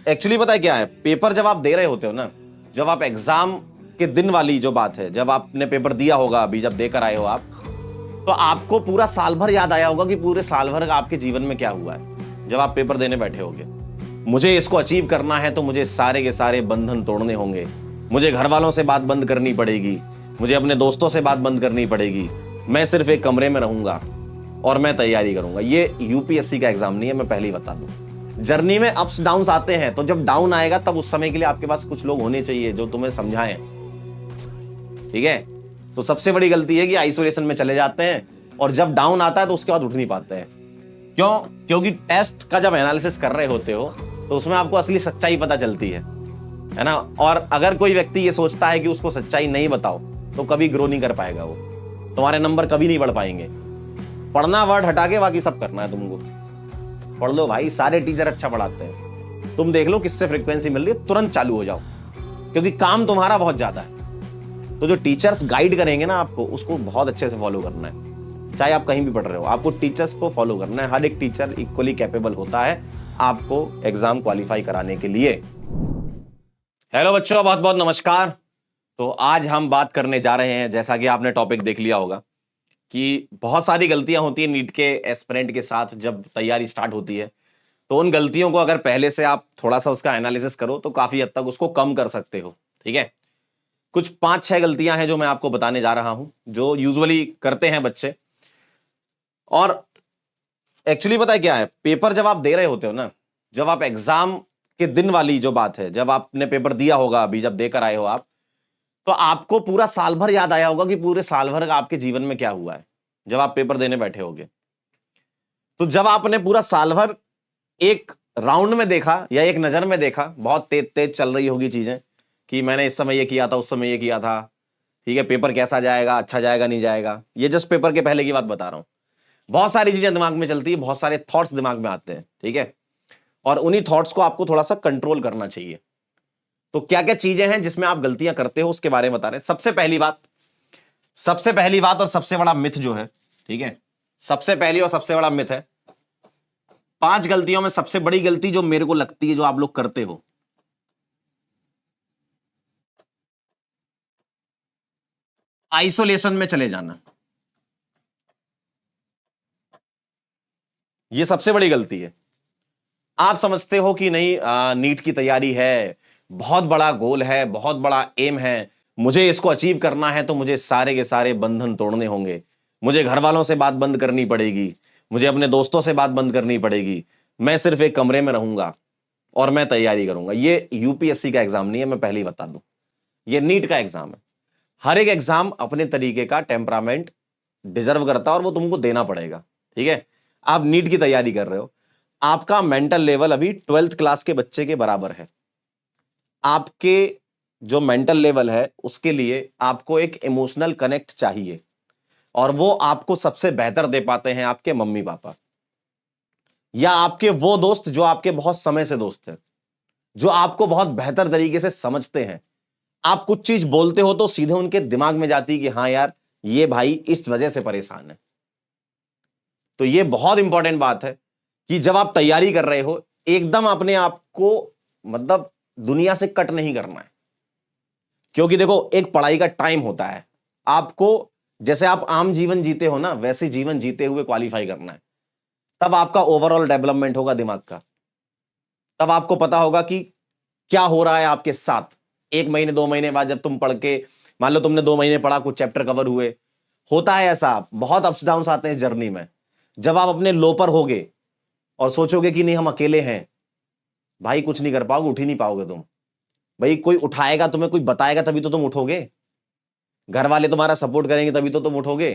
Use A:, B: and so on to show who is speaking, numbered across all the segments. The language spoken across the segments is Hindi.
A: एक्चुअली पता है क्या है, पेपर जब आप दे रहे होते हो ना, जब आप एग्जाम के दिन वाली जो बात है, जब आपने पेपर दिया होगा, अभी जब देकर आए हो आप, तो आपको पूरा साल भर याद आया होगा कि पूरे साल भर आपके जीवन में क्या हुआ है। जब आप पेपर देने बैठे होगे, मुझे इसको अचीव करना है तो मुझे सारे के सारे बंधन तोड़ने होंगे, मुझे घर वालों से बात बंद करनी पड़ेगी, मुझे अपने दोस्तों से बात बंद करनी पड़ेगी, मैं सिर्फ एक कमरे में रहूंगा और मैं तैयारी करूंगा। ये यूपीएससी का एग्जाम नहीं है, मैं पहले ही बता दूं। जर्नी में अप्स डाउन्स आते हैं, तो जब डाउन आएगा तब उस समय के लिए आपके पास कुछ लोग होने चाहिए जो तुम्हें समझाएं। ठीक है, तो सबसे बड़ी गलती है कि आइसोलेशन में चले जाते हैं और जब डाउन आता है तो उसके बाद उठ नहीं पाते हैं। क्यों? क्योंकि टेस्ट का जब एनालिसिस कर रहे होते हो तो उसमें आपको असली सच्चाई पता चलती है ना। और अगर कोई व्यक्ति ये सोचता है कि उसको सच्चाई नहीं बताओ तो कभी ग्रो नहीं कर पाएगा, वो तुम्हारे नंबर कभी नहीं बढ़ पाएंगे। पढ़ना वर्ड हटा के बाकी सब करना है तुमको। पढ़ लो भाई, सारे टीचर अच्छा पढ़ाते हैं, तुम देख लो किससे फ्रीक्वेंसी मिल रही है, तुरंत चालू हो जाओ, क्योंकि काम तुम्हारा बहुत ज्यादा है। तो जो टीचर्स गाइड करेंगे ना आपको, उसको बहुत अच्छे से फॉलो करना है। चाहे आप कहीं भी पढ़ रहे हो, आपको टीचर्स को फॉलो करना है। हर एक टीचर इक्वली कैपेबल होता है आपको एग्जाम क्वालिफाई कराने के लिए। हेलो बच्चों, बहुत बहुत नमस्कार। तो आज हम बात करने जा रहे हैं, जैसा कि आपने टॉपिक देख लिया होगा, कि बहुत सारी गलतियां होती है नीट के एस्पिरेंट के साथ जब तैयारी स्टार्ट होती है। तो उन गलतियों को अगर पहले से आप थोड़ा सा उसका एनालिसिस करो तो काफी हद तक उसको कम कर सकते हो। ठीक है, कुछ 5-6 गलतियां हैं जो मैं आपको बताने जा रहा हूं, जो यूजुअली करते हैं बच्चे। और एक्चुअली पता है क्या है, पेपर जब आप दे रहे होते हो ना, जब आप एग्जाम के दिन वाली जो बात है, जब आपने पेपर दिया होगा, अभी जब देकर आए हो आप, तो आपको पूरा साल भर याद आया होगा कि पूरे साल भर आपके जीवन में क्या हुआ है जब आप पेपर देने बैठे होगे। तो जब आपने पूरा साल भर एक राउंड में देखा या एक नजर में देखा, बहुत तेज तेज चल रही होगी चीजें कि मैंने इस समय ये किया था, उस समय ये किया था। ठीक है, पेपर कैसा जाएगा, अच्छा जाएगा, नहीं जाएगा, ये जस्ट पेपर के पहले की बात बता रहा हूं। बहुत सारी चीजें दिमाग में चलती है, बहुत सारे थॉट्स दिमाग में आते हैं। ठीक है, और उन्हीं थॉट्स को आपको थोड़ा सा कंट्रोल करना चाहिए। तो क्या क्या चीजें हैं जिसमें आप गलतियां करते हो, उसके बारे में बता रहे हैं। सबसे पहली बात और सबसे बड़ा मिथ जो है, ठीक है, सबसे पहली और सबसे बड़ा मिथ है, 5 गलतियों में सबसे बड़ी गलती जो मेरे को लगती है जो आप लोग करते हो, आइसोलेशन में चले जाना। यह सबसे बड़ी गलती है। आप समझते हो कि नहीं, नीट की तैयारी है, बहुत बड़ा गोल है, बहुत बड़ा एम है, मुझे इसको अचीव करना है तो मुझे सारे के सारे बंधन तोड़ने होंगे, मुझे घर वालों से बात बंद करनी पड़ेगी, मुझे अपने दोस्तों से बात बंद करनी पड़ेगी, मैं सिर्फ एक कमरे में रहूंगा और मैं तैयारी करूंगा। ये यूपीएससी का एग्जाम नहीं है, मैं पहले ही बता दूं, ये नीट का एग्जाम है। हर एक एग्जाम अपने तरीके का टेम्परामेंट डिजर्व करता है और वो तुमको देना पड़ेगा। ठीक है, आप नीट की तैयारी कर रहे हो, आपका मेंटल लेवल अभी 12th क्लास के बच्चे के बराबर है। आपके जो मेंटल लेवल है उसके लिए आपको एक इमोशनल कनेक्ट चाहिए, और वो आपको सबसे बेहतर दे पाते हैं आपके मम्मी पापा, या आपके वो दोस्त जो आपके बहुत समय से दोस्त हैं, जो आपको बहुत बेहतर तरीके से समझते हैं। आप कुछ चीज बोलते हो तो सीधे उनके दिमाग में जाती है कि हाँ यार, ये भाई इस वजह से परेशान है। तो ये बहुत इंपॉर्टेंट बात है कि जब आप तैयारी कर रहे हो, एकदम अपने आप को मतलब दुनिया से कट नहीं करना है। क्योंकि देखो, एक पढ़ाई का टाइम होता है, आपको जैसे आप आम जीवन जीते हो ना, वैसे जीवन जीते हुए क्वालिफाई करना है। तब आपका ओवरऑल डेवलपमेंट होगा दिमाग का, तब आपको पता होगा कि क्या हो रहा है आपके साथ। 1 महीने 2 महीने बाद जब तुम पढ़ के, मान लो तुमने 2 महीने पढ़ा, कुछ चैप्टर कवर हुए, होता है ऐसा, बहुत अप्स डाउन आते हैं इस जर्नी में। जब आप अपने लो पर होगे और सोचोगे कि नहीं हम अकेले हैं, भाई कुछ नहीं कर पाओगे, उठ ही नहीं पाओगे तुम। भाई कोई उठाएगा तुम्हें, कोई बताएगा तभी तो तुम उठोगे, घर वाले तुम्हारा सपोर्ट करेंगे तभी तो तुम उठोगे,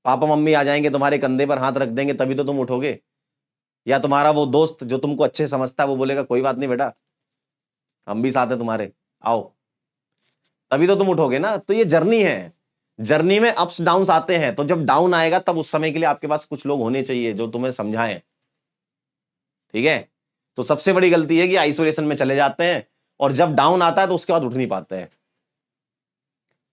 A: पापा मम्मी आ जाएंगे तुम्हारे कंधे पर हाथ रख देंगे तभी तो तुम उठोगे, या तुम्हारा वो दोस्त जो तुमको अच्छे समझता है वो बोलेगा कोई बात नहीं बेटा, हम भी साथ हैं तुम्हारे, आओ, तभी तो तुम उठोगे ना। तो ये जर्नी है, जर्नी में अप्स डाउन्स आते हैं, तो जब डाउन आएगा तब उस समय के लिए आपके पास कुछ लोग होने चाहिए जो तुम्हें समझाएं। ठीक है, तो सबसे बड़ी गलती है कि आइसोलेशन में चले जाते हैं और जब डाउन आता है तो उसके बाद उठ नहीं पाते हैं।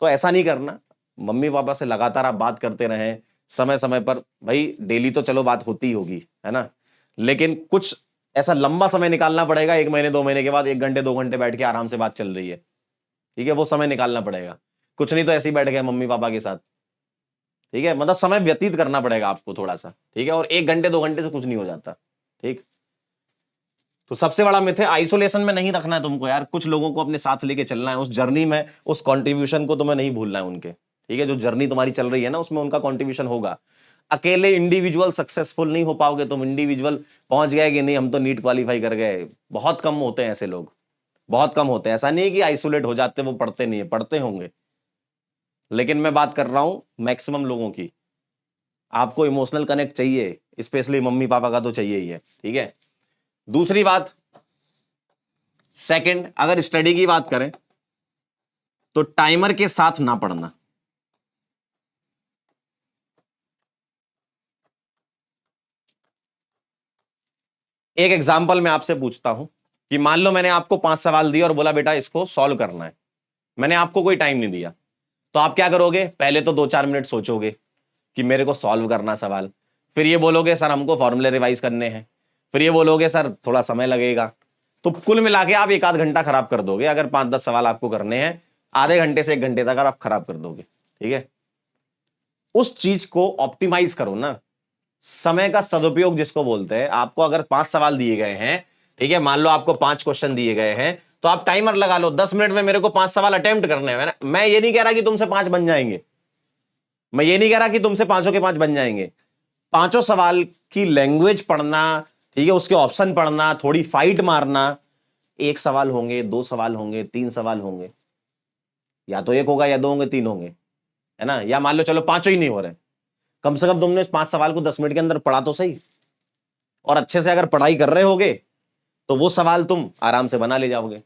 A: तो ऐसा नहीं करना, मम्मी पापा से लगातार आप बात करते रहें समय समय पर। भाई डेली तो चलो बात होती ही होगी, है ना, लेकिन कुछ ऐसा लंबा समय निकालना पड़ेगा, 1 महीने 2 महीने के बाद 1 घंटे 2 घंटे बैठ के आराम से बात चल रही है, ठीक है, वो समय निकालना पड़ेगा। कुछ नहीं तो ऐसे ही बैठ गए मम्मी पापा के साथ, ठीक है, मतलब समय व्यतीत करना पड़ेगा आपको थोड़ा सा, ठीक है, और 1 घंटे 2 घंटे से कुछ नहीं हो जाता, ठीक। तो सबसे बड़ा मिथ है, आइसोलेशन में नहीं रखना है तुमको यार, कुछ लोगों को अपने साथ लेके चलना है उस जर्नी में, उस कॉन्ट्रीब्यूशन को तुम्हें नहीं भूलना है उनके, ठीक है, जो जर्नी तुम्हारी चल रही है ना उसमें उनका कॉन्ट्रीब्यूशन होगा। अकेले इंडिविजुअल सक्सेसफुल नहीं हो पाओगे तुम, इंडिविजुअल पहुंच गए कि नहीं हम तो नीट क्वालिफाई कर गए, बहुत कम होते हैं ऐसे लोग, बहुत कम होते हैं। ऐसा नहीं है कि आइसोलेट हो जाते वो पढ़ते नहीं है, पढ़ते होंगे, लेकिन मैं बात कर रहा हूं मैक्सिमम लोगों की। आपको इमोशनल कनेक्ट चाहिए, स्पेशली मम्मी पापा का तो चाहिए ही है, ठीक है। दूसरी बात, सेकंड, अगर स्टडी की बात करें तो टाइमर के साथ ना पढ़ना। एक एग्जाम्पल मैं आपसे पूछता हूं कि मान लो मैंने आपको 5 सवाल दिए और बोला बेटा इसको सॉल्व करना है, मैंने आपको कोई टाइम नहीं दिया, तो आप क्या करोगे? पहले तो 2-4 मिनट सोचोगे कि मेरे को सॉल्व करना सवाल, फिर ये बोलोगे सर हमको फॉर्मूले रिवाइज करने हैं, फिर ये बोलोगे सर थोड़ा समय लगेगा, तो कुल मिला के आप 1 आध घंटा खराब कर दोगे। अगर 5-10 सवाल आपको करने हैं, आधे घंटे से 1 घंटे तक आप खराब कर दोगे, ठीक है। उस चीज को ऑप्टिमाइज करो ना, समय का सदुपयोग जिसको बोलते हैं। आपको अगर 5 सवाल दिए गए हैं, ठीक है, मान लो आपको 5 क्वेश्चन दिए गए हैं, तो आप टाइमर लगा लो, 10 मिनट में मेरे को 5 सवाल अटेम्प्ट करने हैं। मैं ये नहीं कह रहा कि तुमसे 5 बन जाएंगे, मैं ये नहीं कह रहा कि तुमसे 5 के 5 बन जाएंगे। 5 सवाल की लैंग्वेज पढ़ना, ठीक है, उसके ऑप्शन पढ़ना, थोड़ी फाइट मारना। 1 सवाल होंगे, 2 सवाल होंगे, 3 सवाल होंगे, या तो 1 होगा या 2 होंगे, 3 होंगे, है ना, या मान लो चलो 5 ही नहीं हो रहे, कम से कम तुमने 5 सवाल को 10 मिनट के अंदर पढ़ा तो सही। और अच्छे से अगर पढ़ाई कर रहे होगे तो वो सवाल तुम आराम से बना ले जाओगे।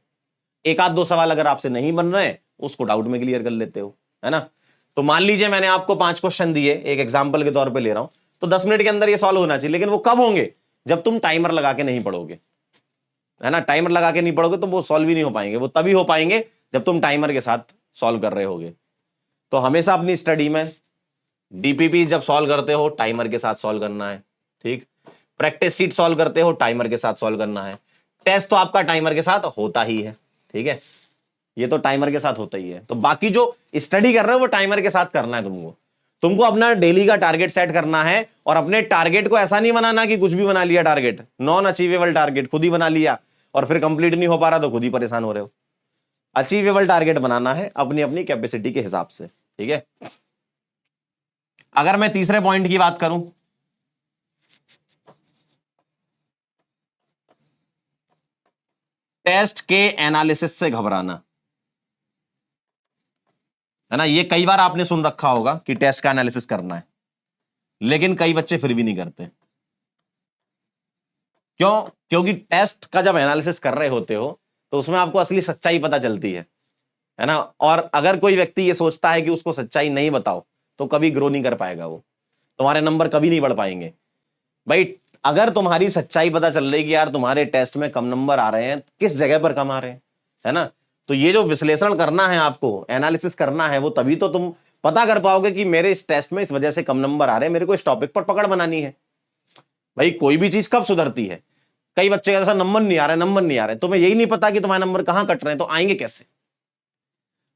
A: 1 आध 2 सवाल अगर आपसे नहीं बन रहे, उसको डाउट में क्लियर कर लेते हो, है ना। तो मान लीजिए मैंने आपको 5 क्वेश्चन दिए, एक एग्जाम्पल के तौर पे ले रहा हूं, तो 10 मिनट के अंदर ये सॉल्व होना चाहिए, लेकिन वो कब होंगे? जब तुम टाइमर लगा के नहीं पढ़ोगे, है ना। टाइमर लगा के नहीं पढ़ोगे तो वो सॉल्व ही नहीं हो पाएंगे, वो तभी हो पाएंगे जब तुम टाइमर के साथ सॉल्व कर रहे होगे। तो हमेशा अपनी स्टडी में डीपीपी जब सॉल्व करते हो टाइमर के साथ सॉल्व करना है, ठीक। प्रैक्टिस सीट सॉल्व करते हो टाइमर के साथ सॉल्व करना है। टेस्ट तो आपका टाइमर के साथ होता ही है, ठीक है, ये तो टाइमर के साथ होता ही है। तो बाकी जो स्टडी कर रहे हो वो टाइमर के साथ करना है तुमको। तुमको अपना डेली का टारगेट सेट करना है, और अपने टारगेट को ऐसा नहीं बनाना कि कुछ भी बना लिया टारगेट, नॉन अचीवेबल टारगेट खुद ही बना लिया और फिर कंप्लीट नहीं हो पा रहा तो खुद ही परेशान हो रहे हो। अचीवेबल टारगेट बनाना है अपनी अपनी कैपेसिटी के हिसाब से, ठीक है। अगर मैं तीसरे पॉइंट की बात करूं, टेस्ट के एनालिसिस से घबराना, है ना। ये कई बार आपने सुन रखा होगा कि टेस्ट का एनालिसिस करना है, लेकिन कई बच्चे फिर भी नहीं करते। क्यों? क्योंकि टेस्ट का जब एनालिसिस कर रहे होते हो तो उसमें आपको असली सच्चाई पता चलती है ना। और अगर कोई व्यक्ति ये सोचता है कि उसको सच्चाई नहीं बताओ तो कभी ग्रो नहीं कर पाएगा, वो तुम्हारे नंबर कभी नहीं बढ़ पाएंगे भाई। अगर तुम्हारी सच्चाई पता चल रही कि यार तुम्हारे टेस्ट में कम नंबर आ रहे हैं, किस जगह पर कम आ रहे हैं, है ना, तो ये जो विश्लेषण करना है आपको, एनालिसिस करना है, वो तभी तो तुम पता कर पाओगे कि मेरे इस टेस्ट में इस वजह से कम नंबर आ रहे हैं, मेरे को इस टॉपिक पर पकड़ बनानी है। भाई कोई भी चीज कब सुधरती है? कई बच्चे का ऐसा नंबर नहीं आ रहा है, नंबर नहीं आ रहे, तुम्हें यही नहीं पता कि तुम्हारे नंबर कहां कट रहे हैं, तो आएंगे कैसे?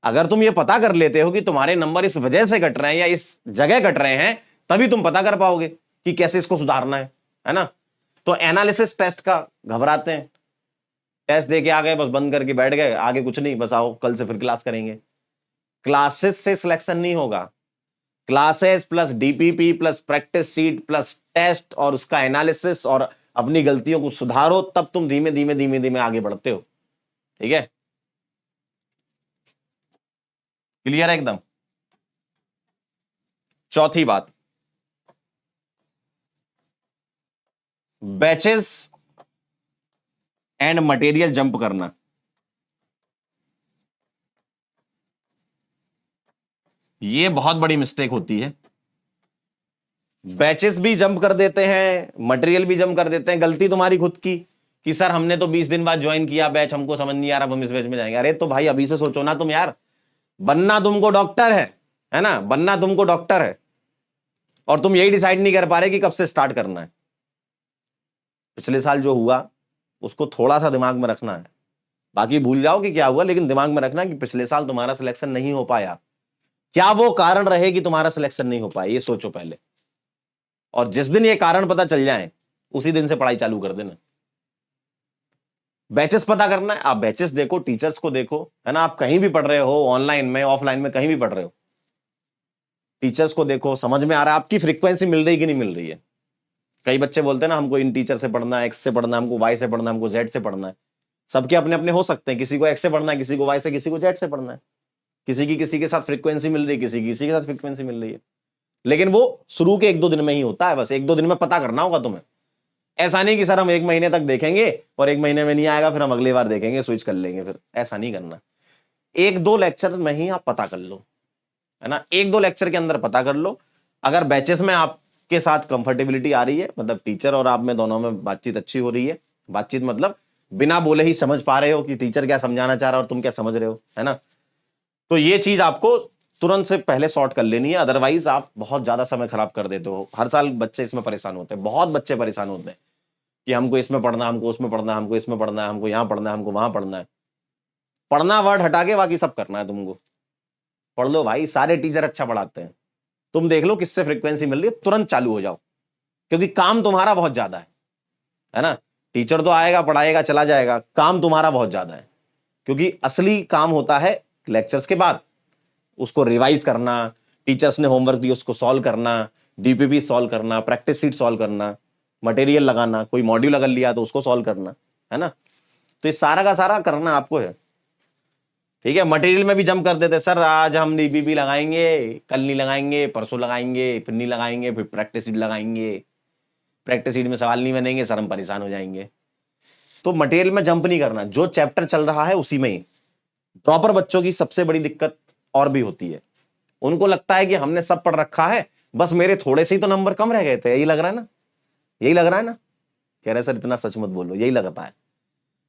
A: अगर तुम ये पता कर लेते हो कि तुम्हारे नंबर इस वजह से कट रहे हैं या इस जगह कट रहे हैं, तभी तुम पता कर पाओगे कि कैसे इसको सुधारना है ना। तो एनालिसिस टेस्ट का घबराते हैं, टेस्ट दे के आ गए बस बंद करके बैठ गए, आगे कुछ नहीं, बस आओ कल से फिर क्लास करेंगे। क्लासेस से सिलेक्शन नहीं होगा, classes plus DPP plus practice sheet plus test और उसका एनालिसिस और अपनी गलतियों को सुधारो, तब तुम धीमे धीमे धीमे धीमे आगे बढ़ते हो, ठीक है। क्लियर है एकदम? चौथी बात, बैचेस एंड मटेरियल जंप करना। ये बहुत बड़ी मिस्टेक होती है। बैचेस भी जंप कर देते हैं, मटेरियल भी जंप कर देते हैं। गलती तुम्हारी खुद की कि सर हमने तो 20 दिन बाद ज्वाइन किया बैच, हमको समझ नहीं आ रहा, हम इस बैच में जाएंगे। अरे तो भाई अभी से सोचो ना तुम यार, बनना तुमको डॉक्टर है ना, बनना तुमको डॉक्टर है, और तुम यही डिसाइड नहीं कर पा रहे कि कब से स्टार्ट करना है। पिछले साल जो हुआ उसको थोड़ा सा दिमाग में रखना है। बाकी भूल जाओ कि क्या हुआ, लेकिन दिमाग में रखना कि पिछले साल तुम्हारा सिलेक्शन नहीं हो पाया, क्या वो कारण रहे कि तुम्हारा सिलेक्शन नहीं हो पाया, ये सोचो पहले। और जिस दिन ये कारण पता चल जाए उसी दिन से पढ़ाई चालू कर देना। बैचेस पता करना है, आप बैचेस देखो, टीचर्स को देखो, है ना। आप कहीं भी पढ़ रहे हो, ऑनलाइन में, ऑफलाइन में, कहीं भी पढ़ रहे हो, टीचर्स को देखो, समझ में आ रहा है आपकी फ्रीक्वेंसी मिल रही कि नहीं मिल रही है। कई बच्चे बोलते हैं ना हमको इन टीचर से पढ़ना है, एक्स से पढ़ना है, हमको वाई से पढ़ना है, हमको जेड से पढ़ना है। सबके अपने अपने हो सकते हैं, किसी को एक्स से पढ़ना है, किसी को वाई से, किसी को जेड से पढ़ना है, किसी की किसी के साथ फ्रीक्वेंसी मिल रही है, किसी की किसी के साथ फ्रीक्वेंसी मिल रही है। लेकिन वो शुरू के 1-2 दिन में ही होता है, बस 1-2 दिन में पता करना होगा तुम्हें। ऐसा नहीं कि सर हम 1 महीने तक देखेंगे और 1 महीने में नहीं आएगा फिर हम अगली बार देखेंगे, स्विच कर लेंगे, फिर ऐसा नहीं करना। 1-2 लेक्चर में ही आप पता कर लो, है ना। 1-2 लेक्चर के अंदर पता कर लो। अगर बैचेस में आपके साथ कंफर्टेबिलिटी आ रही है, मतलब टीचर और आप में दोनों में बातचीत अच्छी हो रही है, बातचीत मतलब बिना बोले ही समझ पा रहे हो कि टीचर क्या समझाना चाह रहा है और तुम क्या समझ रहे हो, है ना, तो ये चीज आपको तुरंत से पहले सॉर्ट कर लेनी है। अदरवाइज आप बहुत ज्यादा समय खराब कर देते हो। हर साल बच्चे इसमें परेशान होते हैं, बहुत बच्चे परेशान होते हैं कि हमको इसमें पढ़ना, हमको उसमें पढ़ना, हमको इसमें पढ़ना है, हमको यहां पढ़ना है, हमको वहां पढ़ना है। पढ़ना वर्ड हटा के बाकी सब करना है तुमको। पढ़ लो भाई, सारे टीचर अच्छा पढ़ाते हैं, तुम देख लो किससे फ्रीक्वेंसी मिल रही है, तुरंत चालू हो जाओ, क्योंकि काम तुम्हारा बहुत ज्यादा है ना। टीचर तो आएगा पढ़ाएगा चला जाएगा, काम तुम्हारा बहुत ज्यादा है, क्योंकि असली काम होता है लेक्चर्स के बाद, उसको रिवाइज करना, टीचर्स ने होमवर्क दिया उसको सॉल्व करना, डीपीपी सॉल्व करना, प्रैक्टिस सीट सॉल्व करना, मटेरियल लगाना, कोई मॉड्यूल अगर लिया तो उसको सॉल्व करना, है ना। तो ये सारा का सारा करना आपको है, ठीक है। मटेरियल में भी जम कर देते सर, आज हम डीपीपी लगाएंगे, कल नहीं लगाएंगे, परसों लगाएंगे, फिर नहीं लगाएंगे, फिर प्रैक्टिस सीट लगाएंगे, प्रैक्टिस सीट में सवाल नहीं बनेंगे, सर हम परेशान हो जाएंगे। तो मटेरियल में जंप नहीं करना, जो चैप्टर चल रहा है उसी में ही। प्रॉपर बच्चों की सबसे बड़ी दिक्कत और भी होती है, उनको लगता है कि हमने सब पढ़ रखा है, बस मेरे थोड़े से ही तो नंबर कम रह गए थे, यही लग रहा है ना, यही लग रहा है ना। कह रहे सर इतना सच मत बोलो, यही लगता है।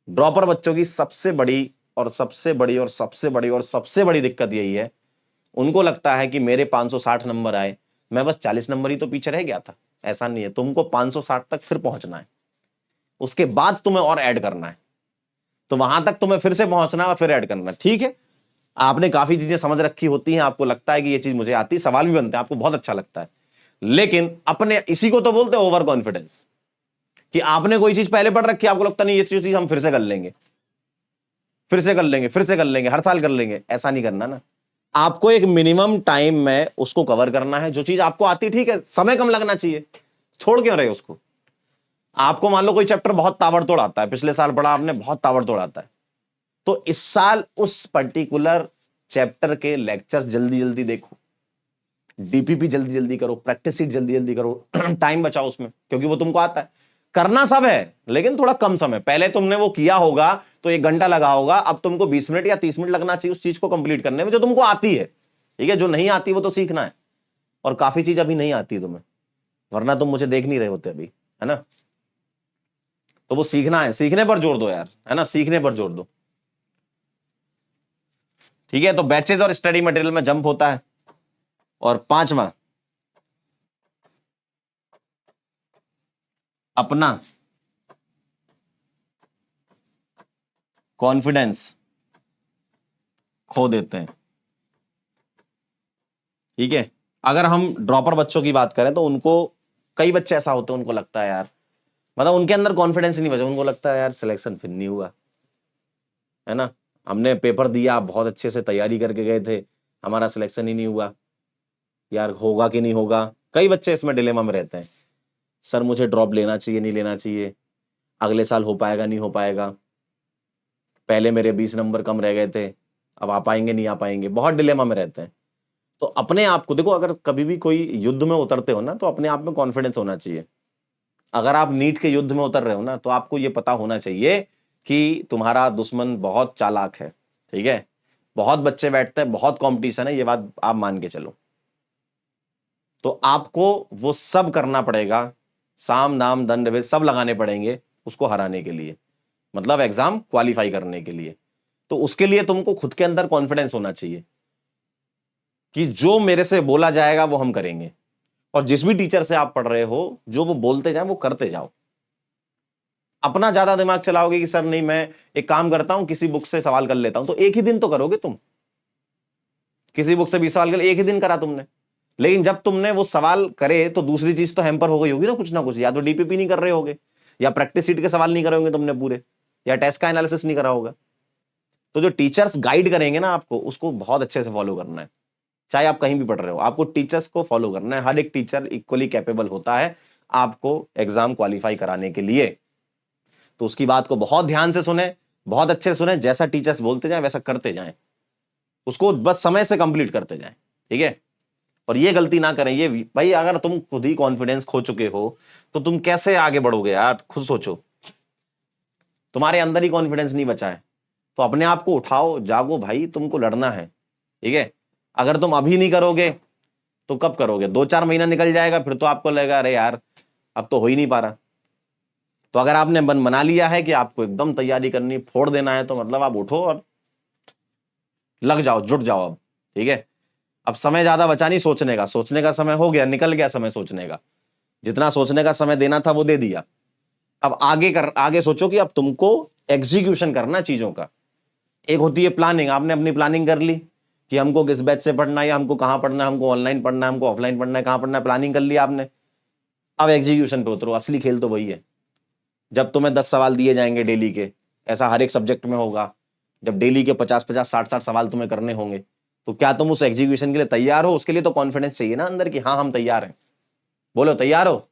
A: ड्रॉपर बच्चों की सबसे बड़ी और सबसे बड़ी और सबसे बड़ी और सबसे बड़ी दिक्कत यही है, उनको लगता है कि मेरे 560 नंबर आए, मैं बस 40 नंबर ही तो पीछे रह गया था। ऐसा नहीं है, तुमको 560 तक फिर पहुंचना है, उसके बाद तुम्हें और ऐड करना है, तो वहां तक तुम्हें फिर से पहुंचना है और फिर ऐड करना है। ठीक है, आपने काफी चीजें समझ रखी होती हैं, आपको लगता है कि ये चीज मुझे आती, सवाल भी बनते हैं, आपको बहुत अच्छा लगता है, लेकिन अपने इसी को तो बोलते हैं ओवर कॉन्फिडेंस, कि आपने कोई चीज पहले पढ़ रखी है, आपको लगता नहीं ये चीज हम फिर से कर लेंगे, फिर से कर लेंगे, फिर से कर लेंगे, हर साल कर लेंगे। ऐसा नहीं करना ना, आपको एक मिनिमम टाइम में उसको कवर करना है। जो चीज आपको आती, ठीक है, समय कम लगना चाहिए, छोड़ क्यों रहे उसको। आपको मान लो कोई चैप्टर बहुत ताबड़तोड़ आता है, पिछले साल पढ़ा आपने, बहुत ताबड़तोड़ आता है, तो इस साल उस पर्टिकुलर चैप्टर के लेक्चर्स जल्दी जल्दी देखो, डीपीपी जल्दी जल्दी करो, प्रैक्टिस सीट जल्दी जल्दी करो, टाइम बचाओ उसमें, क्योंकि वो तुमको आता है। करना सब है लेकिन थोड़ा कम समय, पहले तुमने वो किया होगा तो 1 घंटा लगा होगा, अब तुमको 20 मिनट या 30 मिनट लगना चाहिए उस चीज को कंप्लीट करने में जो तुमको आती है। ठीक है, जो नहीं आती वो तो सीखना है, और काफी चीज अभी नहीं आती तुम्हें, वरना तुम मुझे देख नहीं रहे होते अभी, है ना। तो वो सीखना है, सीखने पर जोर दो यार, है ना, सीखने पर जोर दो। ठीक है, तो बैचेज और स्टडी मटेरियल में जंप होता है। और 5वां, अपना कॉन्फिडेंस खो देते हैं। ठीक है, अगर हम ड्रॉपर बच्चों की बात करें तो उनको, कई बच्चे ऐसा होते हैं उनको लगता है यार, मतलब उनके अंदर कॉन्फिडेंस नहीं बचा, उनको लगता है यार सिलेक्शन फिर नहीं हुआ, है ना, हमने पेपर दिया, बहुत अच्छे से तैयारी करके गए थे, हमारा सिलेक्शन ही नहीं हुआ, यार होगा कि नहीं होगा। कई बच्चे इसमें डिलेमा में रहते हैं, सर मुझे ड्रॉप लेना चाहिए नहीं लेना चाहिए, अगले साल हो पाएगा नहीं हो पाएगा, पहले मेरे 20 नंबर कम रह गए थे, अब आ पाएंगे नहीं आ पाएंगे, बहुत डिलेमा में रहते हैं। तो अपने आप को देखो, अगर कभी भी कोई युद्ध में उतरते हो ना, तो अपने आप में कॉन्फिडेंस होना चाहिए। अगर आप नीट के युद्ध में उतर रहे हो ना, तो आपको ये पता होना चाहिए कि तुम्हारा दुश्मन बहुत चालाक है। ठीक है, बहुत बच्चे बैठते हैं, बहुत कंपटीशन है, ये बात आप मान के चलो। तो आपको वो सब करना पड़ेगा, साम दाम दंड भेद सब लगाने पड़ेंगे उसको हराने के लिए, मतलब एग्जाम क्वालिफाई करने के लिए। तो उसके लिए तुमको खुद के अंदर कॉन्फिडेंस होना चाहिए कि जो मेरे से बोला जाएगा वो हम करेंगे, और जिस भी टीचर से आप पढ़ रहे हो जो वो बोलते जाए वो करते जाओ। अपना ज्यादा दिमाग चलाओगे कि सर नहीं मैं एक काम करता हूं किसी बुक से सवाल कर लेता हूं, तो एक ही दिन तो करोगे तुम। किसी बुक से 20 सवाल कर एक ही दिन करा तुमने, लेकिन जब तुमने वो सवाल करे तो दूसरी चीज तो हैम्पर हो गई होगी ना कुछ, या तो डीपीपी नहीं कर रहे होगे, या प्रैक्टिस सीट के सवाल नहीं करे होंगे तुमने पूरे, या टेस्ट का एनालिसिस नहीं करा होगा। तो जो टीचर्स गाइड करेंगे ना आपको, उसको बहुत अच्छे से फॉलो करना है। चाहे आप कहीं भी पढ़ रहे हो, आपको टीचर्स को फॉलो करना है। हर एक टीचर इक्वली कैपेबल होता है आपको एग्जाम क्वालिफाई कराने के लिए। तो उसकी बात को बहुत ध्यान से सुने, बहुत अच्छे सुने, जैसा टीचर्स बोलते जाएं वैसा करते जाएं, उसको बस समय से कंप्लीट करते जाएं, ठीक है। और ये गलती ना करें। ये भाई अगर तुम खुद ही कॉन्फिडेंस खो चुके हो तो तुम कैसे आगे बढ़ोगे यार, खुद सोचो। तुम्हारे अंदर ही कॉन्फिडेंस नहीं बचा है तो अपने आप को उठाओ, जागो भाई, तुमको लड़ना है, ठीक है। अगर तुम अभी नहीं करोगे तो कब करोगे? 2-4 महीना निकल जाएगा, फिर तो आपको लगेगा अरे यार अब तो हो ही नहीं पा रहा। तो अगर आपने मन बना लिया है कि आपको एकदम तैयारी करनी, फोड़ देना है, तो मतलब आप उठो और लग जाओ, जुट जाओ अब, ठीक है। अब समय ज्यादा बचा नहीं सोचने का, सोचने का समय हो गया, निकल गया समय सोचने का। जितना सोचने का समय देना था वो दे दिया। अब आगे सोचो कि अब तुमको एग्जीक्यूशन करना चीजों का। एक होती है प्लानिंग, आपने अपनी प्लानिंग कर ली कि हमको किस बैच से पढ़ना है, या हमको कहां पढ़ना है, हमको ऑनलाइन पढ़ना है, हमको ऑफलाइन पढ़ना है, कहां पढ़ना है, प्लानिंग कर लिया आपने। अब एग्जीक्यूशन पे उतरो। असली खेल तो वही है। जब तुम्हें 10 सवाल दिए जाएंगे डेली के, ऐसा हर एक सब्जेक्ट में होगा, जब डेली के 50-50, 60-60 सवाल तुम्हें करने होंगे, तो क्या तुम उस एग्जीक्यूशन के लिए तैयार हो? उसके लिए तो कॉन्फिडेंस चाहिए ना अंदर कि हाँ हम तैयार हैं। बोलो तैयार हो?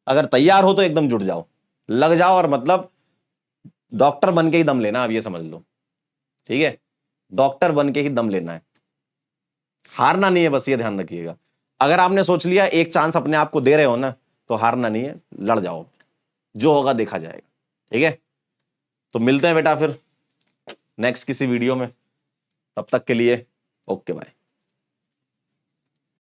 A: अगर तैयार हो तो एकदम जुट जाओ, लग जाओ, और मतलब डॉक्टर बन के ही दम लेना, आप ये समझ लो, ठीक है। डॉक्टर बन के ही दम लेना है, हारना नहीं है, बस ये ध्यान रखिएगा। अगर आपने सोच लिया एक चांस अपने आप को दे रहे हो ना, तो हारना नहीं है, लड़ जाओ, जो होगा देखा जाएगा, ठीक है। तो मिलते हैं बेटा फिर नेक्स्ट किसी वीडियो में, तब तक के लिए ओके बाय।